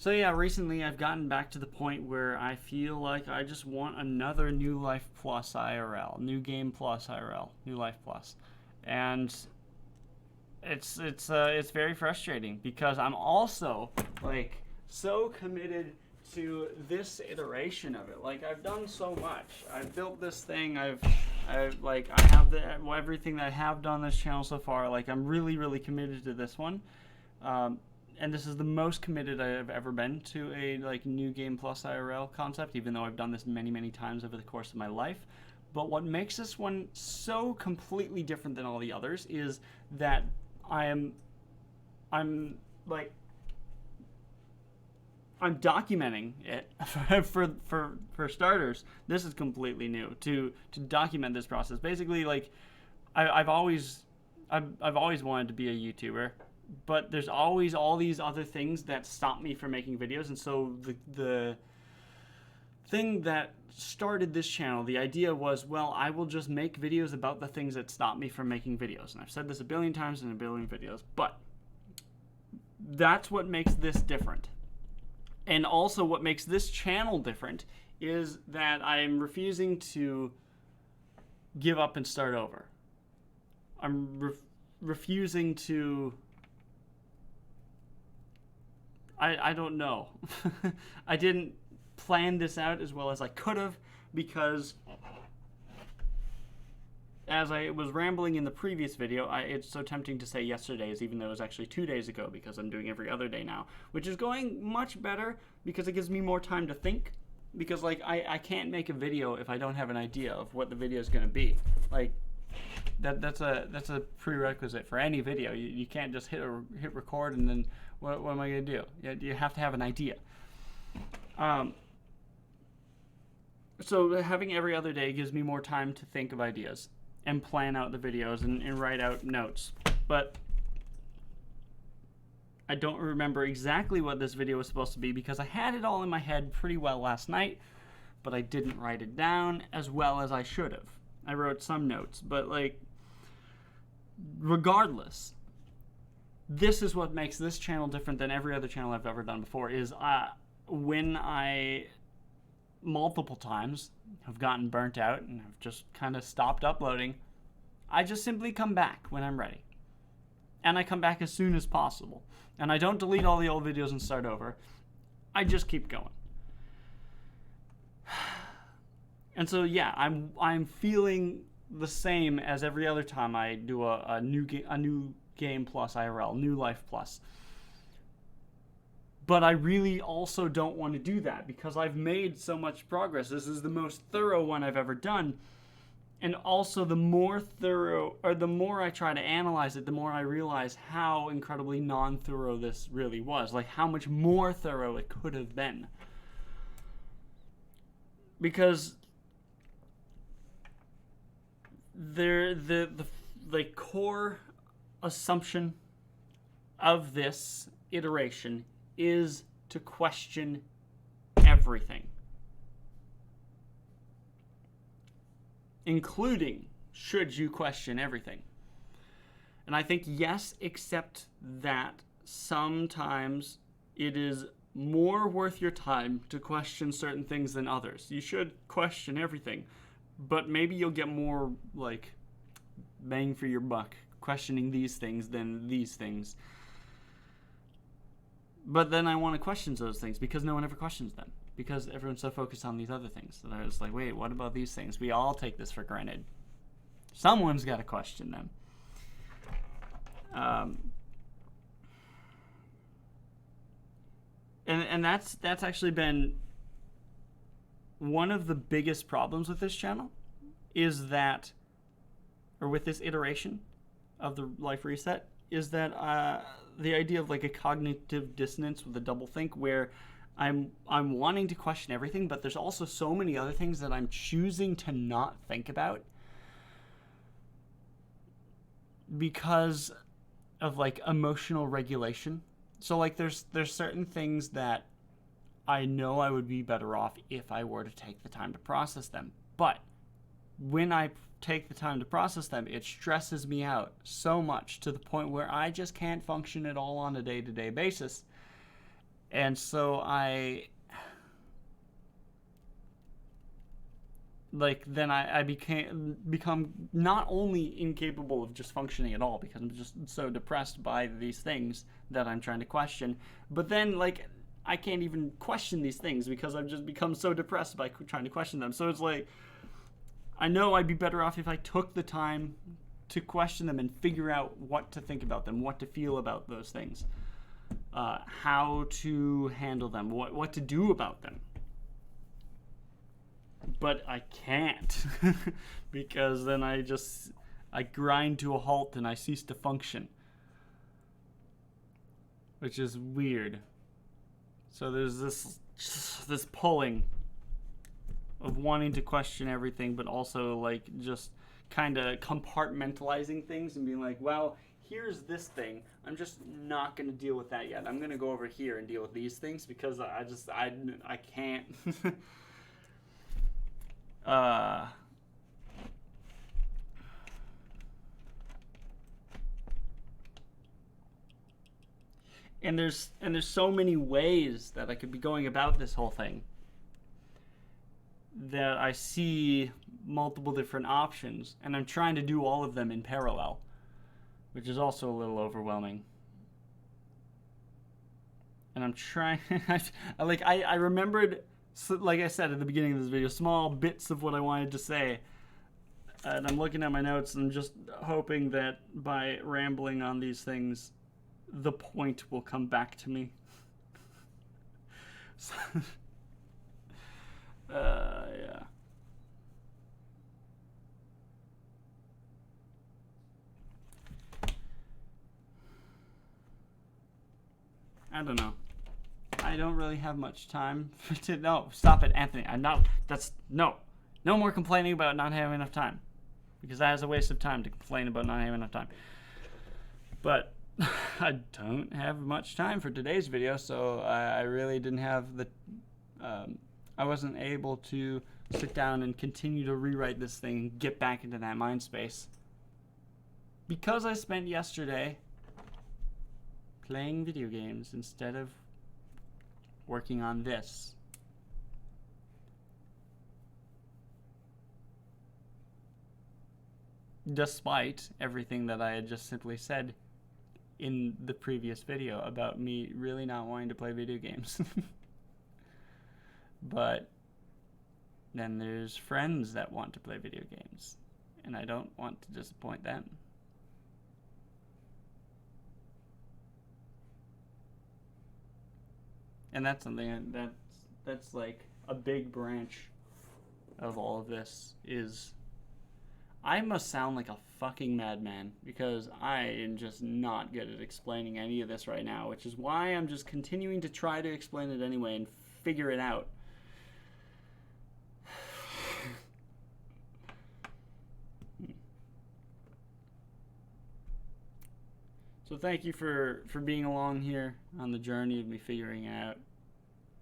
So yeah, recently I've gotten back to the point where I feel like I just want another New Life Plus IRL, New Game Plus IRL, New Life Plus, and it's very frustrating because I'm also like so committed to this iteration of it. Like I've done so much. I've built this thing. I have everything that I have done on this channel so far. Like I'm really committed to this one. And this is the most committed I've ever been to a like New Game Plus IRL concept, even though I've done this many times over the course of my life. But what makes this one so completely different than all the others is that I am I'm like I'm documenting it for starters. This is completely new to document this process. Basically, like I've always I've always wanted to be a YouTuber, but there's always all these other things that stop me from making videos, and so the thing that started this channel, the idea was, well, I will just make videos about the things that stop me from making videos. And I've said this a billion times in a billion videos, but that's what makes this different. And also what makes this channel different is that I'm refusing to give up and start over. I'm refusing to... I don't know. I didn't plan this out as well as I could have, because as I was rambling in the previous video, it's so tempting to say yesterday's, even though it was actually 2 days ago, because I'm doing every other day now, which is going much better because it gives me more time to think. Because like I can't make a video if I don't have an idea of what the video is going to be. Like that's a prerequisite for any video. You can't just hit record and then what am I going to do? You have to have an idea. So having every other day gives me more time to think of ideas and plan out the videos and write out notes. But I don't remember exactly what this video was supposed to be because I had it all in my head pretty well last night, but I didn't write it down as well as I should have. I wrote some notes, but like, regardless, this is what makes this channel different than every other channel I've ever done before, is when I multiple times have gotten burnt out and have just kind of stopped uploading, I just simply come back when I'm ready. And I come back as soon as possible. And I don't delete all the old videos and start over. I just keep going. And so yeah, I'm feeling the same as every other time I do a new game plus IRL, New Life Plus. But I really also don't want to do that because I've made so much progress. This is the most thorough one I've ever done. And also the more thorough, or the more I try to analyze it, the more I realize how incredibly non-thorough this really was. Like how much more thorough it could have been. Because the core assumption of this iteration is to question everything, including should you question everything. And I think yes, except that sometimes it is more worth your time to question certain things than others. You should question everything, but maybe you'll get more like bang for your buck questioning these things than these things. But then I want to question those things because no one ever questions them. Because everyone's so focused on these other things that I was like, wait, what about these things? We all take this for granted. Someone's got to question them. And that's actually been one of the biggest problems with this channel, is that, or with this iteration of the Life Reset, is that the idea of like a cognitive dissonance with a doublethink, where I'm wanting to question everything, but there's also so many other things that I'm choosing to not think about because of like emotional regulation. So like there's certain things that I know I would be better off if I were to take the time to process them. But when I take the time to process them, it stresses me out so much to the point where I just can't function at all on a day-to-day basis. And so I become not only incapable of just functioning at all because I'm just so depressed by these things that I'm trying to question, but then like I can't even question these things because I've just become so depressed by trying to question them. So it's like I know I'd be better off if I took the time to question them and figure out what to think about them, what to feel about those things, how to handle them, what to do about them. But I can't because then I grind to a halt and I cease to function, which is weird. So there's this pulling of wanting to question everything, but also like just kind of compartmentalizing things and being like, well, here's this thing. I'm just not going to deal with that yet. I'm going to go over here and deal with these things because I can't. And there's so many ways that I could be going about this whole thing that I see multiple different options, and I'm trying to do all of them in parallel, which is also a little overwhelming. And I'm trying. I remembered, like I said at the beginning of this video, small bits of what I wanted to say. And I'm looking at my notes and I'm just hoping that by rambling on these things, the point will come back to me. Yeah. I don't know. I don't really have much time to. No, stop it, Anthony. I'm not. That's no. No more complaining about not having enough time, because that is a waste of time to complain about not having enough time. But I don't have much time for today's video, so I really didn't have the. I wasn't able to sit down and continue to rewrite this thing and get back into that mind space. Because I spent yesterday playing video games instead of working on this. Despite everything that I had just simply said in the previous video about me really not wanting to play video games. But then there's friends that want to play video games, and I don't want to disappoint them. And that's something that's like a big branch of all of this is I must sound like a fucking madman because I am just not good at explaining any of this right now, which is why I'm just continuing to try to explain it anyway and figure it out. So thank you for being along here on the journey of me figuring out.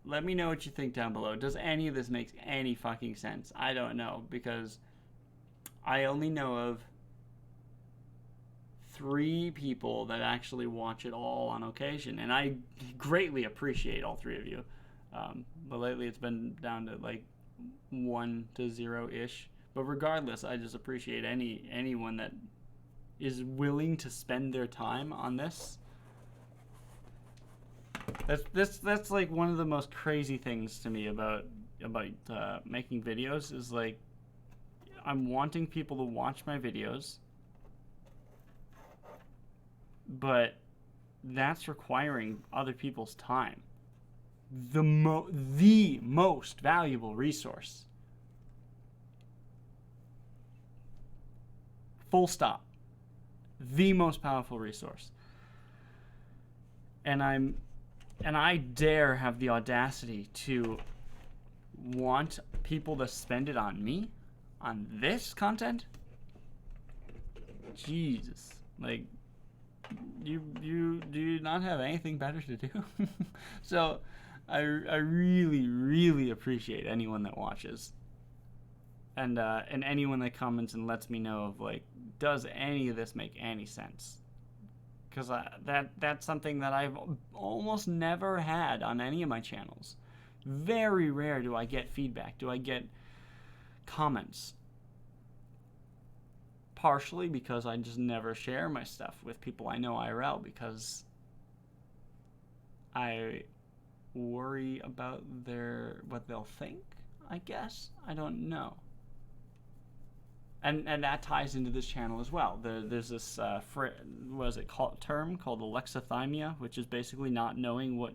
Let me know what you think down below. Does any of this make any fucking sense? I don't know, because I only know of 3 people that actually watch it all on occasion, and I greatly appreciate all 3 of you. But lately it's been down to like 1 to 0-ish. But regardless, I just appreciate anyone that is willing to spend their time on this. That's like one of the most crazy things to me about making videos is like I'm wanting people to watch my videos, but that's requiring other people's time. The most valuable resource. Full stop. The most powerful resource. And I dare have the audacity to want people to spend it on me, on this content. Jesus, like you do not have anything better to do. So I really appreciate anyone that watches, and anyone that comments and lets me know of like, does any of this make any sense? because that's something that I've almost never had on any of my channels. Very rare do I get feedback, do I get comments. Partially because I just never share my stuff with people I know IRL, because I worry about what they'll think, I guess. I don't know. And that ties into this channel as well. There's this term called alexithymia, which is basically not knowing what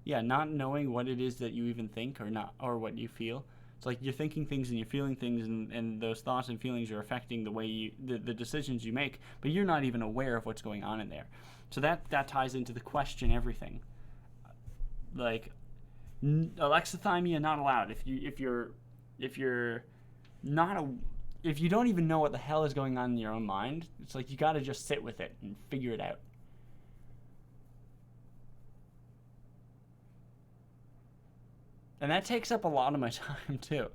it is that you even think or what you feel. It's like you're thinking things and you're feeling things, and those thoughts and feelings are affecting the way the decisions you make, but you're not even aware of what's going on in there. So that ties into the question everything. Like, alexithymia not allowed. If you don't even know what the hell is going on in your own mind, it's like you got to just sit with it and figure it out. And that takes up a lot of my time too.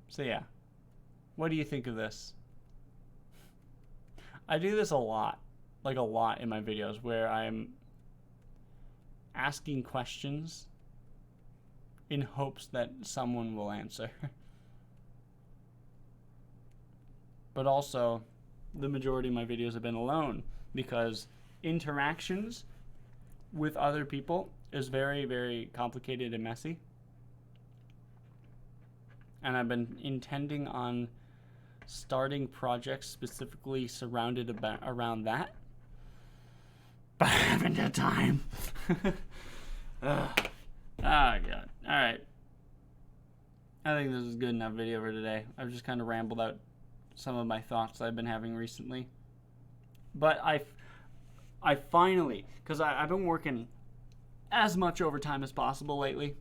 So yeah, what do you think of this? I do this a lot in my videos, where I'm asking questions in hopes that someone will answer. But also, the majority of my videos have been alone, because interactions with other people is very, very complicated and messy. And I've been intending on starting projects specifically surrounded around that, but I haven't had time. Oh God. Alright. I think this is a good enough video for today. I've just kind of rambled out some of my thoughts I've been having recently. But I finally, because I've been working as much overtime as possible lately.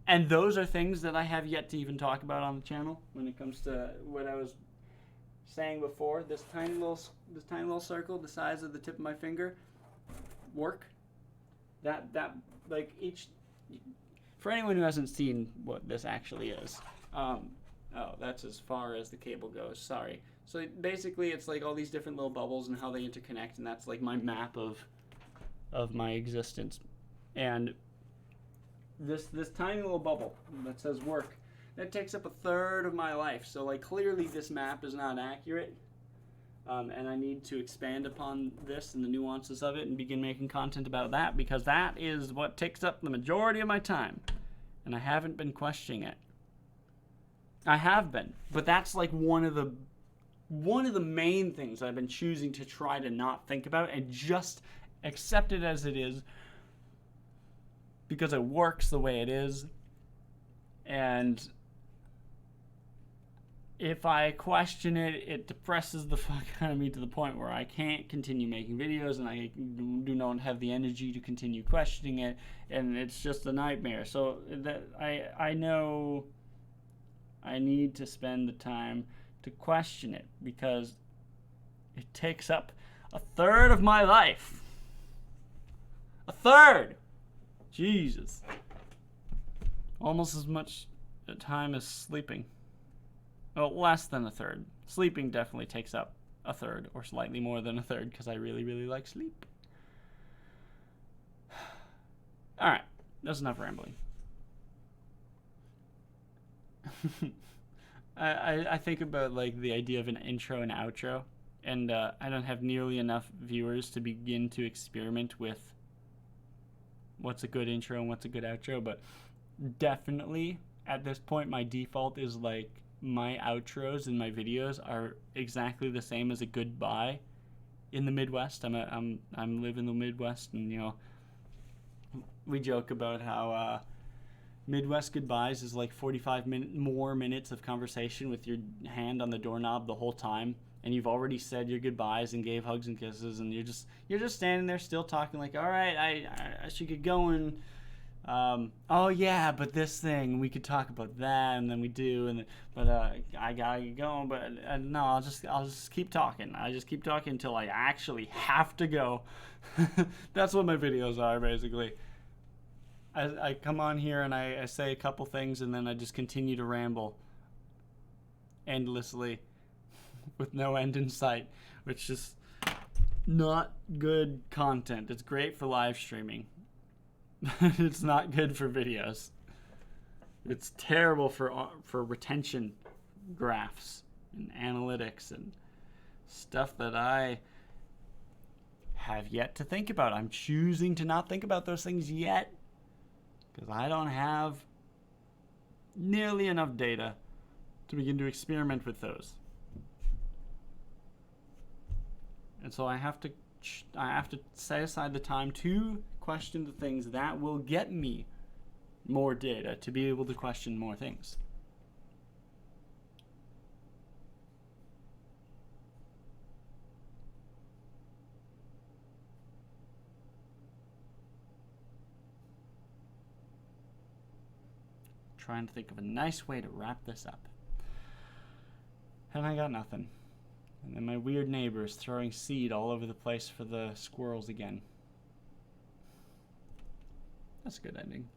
And those are things that I have yet to even talk about on the channel when it comes to what I was saying before. This tiny little circle, the size of the tip of my finger, work. That like each, for anyone who hasn't seen what this actually is. Oh, that's as far as the cable goes. Sorry. So basically, it's like all these different little bubbles and how they interconnect, and that's like my map of my existence. And this tiny little bubble that says work, that takes up 1/3 of my life. So like clearly this map is not accurate, and I need to expand upon this and the nuances of it and begin making content about that, because that is what takes up the majority of my time, and I haven't been questioning it. I have been, but that's like one of the main things I've been choosing to try to not think about and just accept it as it is, because it works the way it is. And if I question it, it depresses the fuck out of me to the point where I can't continue making videos, and I do not have the energy to continue questioning it, and it's just a nightmare. So that I know I need to spend the time to question it, because it takes up 1/3 of my life. 1/3! Jesus. Almost as much time as sleeping. Well, less than 1/3. Sleeping definitely takes up 1/3, or slightly more than 1/3, because I really, really like sleep. Alright, that's enough rambling. I think about like the idea of an intro and outro, and I don't have nearly enough viewers to begin to experiment with what's a good intro and what's a good outro, but definitely at this point my default is like my outros in my videos are exactly the same as a goodbye in the Midwest. I'm live in the Midwest, and you know, we joke about how Midwest goodbyes is like 45 more minutes of conversation with your hand on the doorknob the whole time, and you've already said your goodbyes and gave hugs and kisses, and you're just standing there still talking like, all right, I should get going. Oh yeah, but this thing, we could talk about that, and then we do, but I gotta get going. But no, I'll just keep talking. I just keep talking until I actually have to go. That's what my videos are basically. I come on here and I say a couple things and then I just continue to ramble endlessly with no end in sight, which is not good content. It's great for live streaming. It's not good for videos. It's terrible for retention graphs and analytics and stuff that I have yet to think about. I'm choosing to not think about those things yet because I don't have nearly enough data to begin to experiment with those. And so I have to set aside the time to question the things that will get me more data to be able to question more things. Trying to think of a nice way to wrap this up. And I got nothing. And then my weird neighbors throwing seed all over the place for the squirrels again. That's a good ending.